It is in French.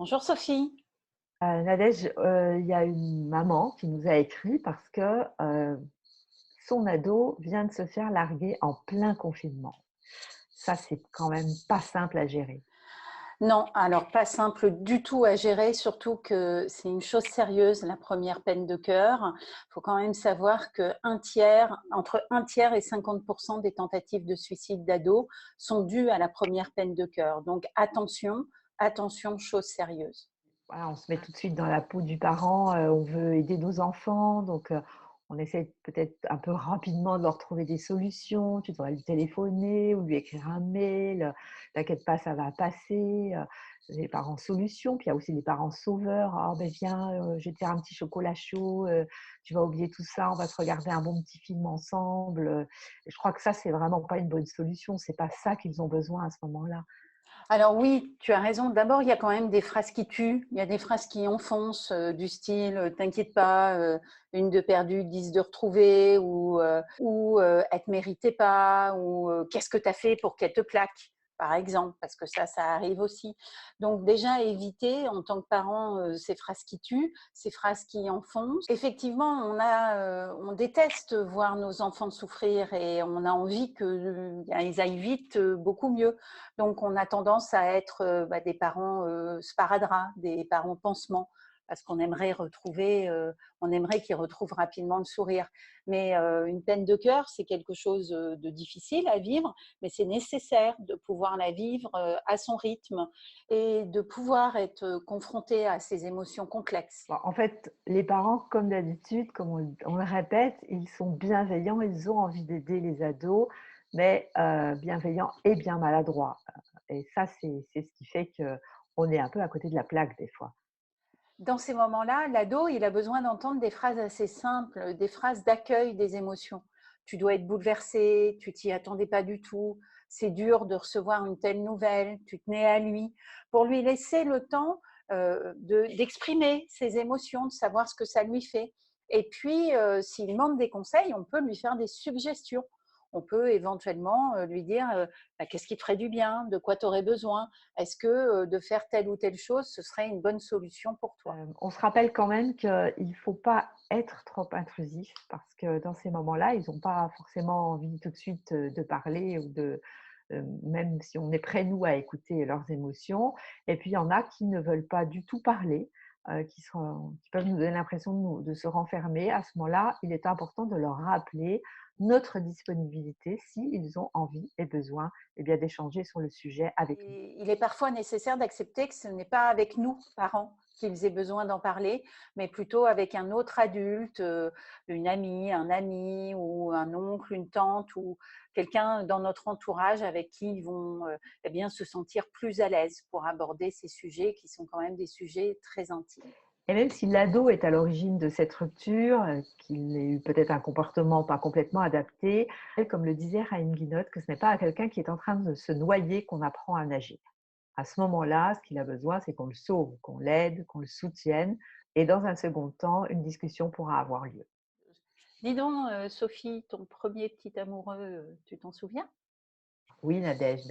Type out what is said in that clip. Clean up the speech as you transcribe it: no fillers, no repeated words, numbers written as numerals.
Bonjour Sophie. Nadège, il y a une maman qui nous a écrit parce que, son ado vient de se faire larguer en plein confinement. Ça, c'est quand même pas simple à gérer. Non, alors pas simple du tout à gérer, surtout que c'est une chose sérieuse, la première peine de cœur. Il faut quand même savoir que entre un tiers et 50% des tentatives de suicide d'ados sont dues à la première peine de cœur. Donc attention, attention, chose sérieuse. Voilà, on se met tout de suite dans la peau du parent, on veut aider nos enfants, donc on essaie peut-être un peu rapidement de leur trouver des solutions. Tu devrais lui téléphoner ou lui écrire un mail, «T'inquiète pas, ça va passer», les parents solutions. Puis il y a aussi les parents sauveurs: «Ah ben viens, je vais te faire un petit chocolat chaud, tu vas oublier tout ça, on va se regarder un bon petit film ensemble», et je crois que ça, c'est vraiment pas une bonne solution. C'est pas ça qu'ils ont besoin à ce moment-là. Alors oui, tu as raison. D'abord, il y a quand même des phrases qui tuent. Il y a des phrases qui enfoncent, du style t'inquiète pas, une de perdue, 10 de retrouvée, ou elle te méritait pas, ou qu'est-ce que tu as fait pour qu'elle te plaque, par exemple, parce que ça arrive aussi. Donc déjà, éviter en tant que parent ces phrases qui tuent, ces phrases qui enfoncent. Effectivement, on déteste voir nos enfants souffrir et on a envie qu'ils aillent vite, beaucoup mieux. Donc, on a tendance à être des parents sparadrap, des parents pansements, parce qu'on aimerait on aimerait qu'ils retrouvent rapidement le sourire. Mais une peine de cœur, c'est quelque chose de difficile à vivre, mais c'est nécessaire de pouvoir la vivre à son rythme et de pouvoir être confronté à ces émotions complexes. Bah, en fait, les parents, comme d'habitude, comme on le répète, ils sont bienveillants, ils ont envie d'aider les ados, mais bienveillants et bien maladroits. Et ça, c'est ce qui fait qu'on est un peu à côté de la plaque des fois. Dans ces moments-là, l'ado, il a besoin d'entendre des phrases assez simples, des phrases d'accueil des émotions. Tu dois être bouleversé, tu t'y attendais pas du tout, c'est dur de recevoir une telle nouvelle, tu tenais à lui, pour lui laisser le temps d'exprimer ses émotions, de savoir ce que ça lui fait. Et puis, s'il demande des conseils, on peut lui faire des suggestions. On peut éventuellement lui dire qu'est-ce qui te ferait du bien, de quoi tu aurais besoin, est-ce que de faire telle ou telle chose, ce serait une bonne solution pour toi? On se rappelle quand même qu'il ne faut pas être trop intrusif parce que dans ces moments-là, ils n'ont pas forcément envie tout de suite de parler ou même si on est prêt, nous, à écouter leurs émotions. Et puis, il y en a qui ne veulent pas du tout parler, qui peuvent nous donner l'impression de se renfermer. À ce moment-là, il est important de leur rappeler notre disponibilité s'ils ont envie et besoin d'échanger sur le sujet avec nous. Et il est parfois nécessaire d'accepter que ce n'est pas avec nous, parents, qu'ils aient besoin d'en parler, mais plutôt avec un autre adulte, une amie, un ami ou un oncle, une tante ou quelqu'un dans notre entourage avec qui ils vont eh bien, se sentir plus à l'aise pour aborder ces sujets qui sont quand même des sujets très intimes. Et même si l'ado est à l'origine de cette rupture, qu'il ait eu peut-être un comportement pas complètement adapté, comme le disait Raïm Guinotte, que ce n'est pas à quelqu'un qui est en train de se noyer qu'on apprend à nager. À ce moment-là, ce qu'il a besoin, c'est qu'on le sauve, qu'on l'aide, qu'on le soutienne, et dans un second temps, une discussion pourra avoir lieu. Dis donc, Sophie, ton premier petit amoureux, tu t'en souviens? Oui, Nadège,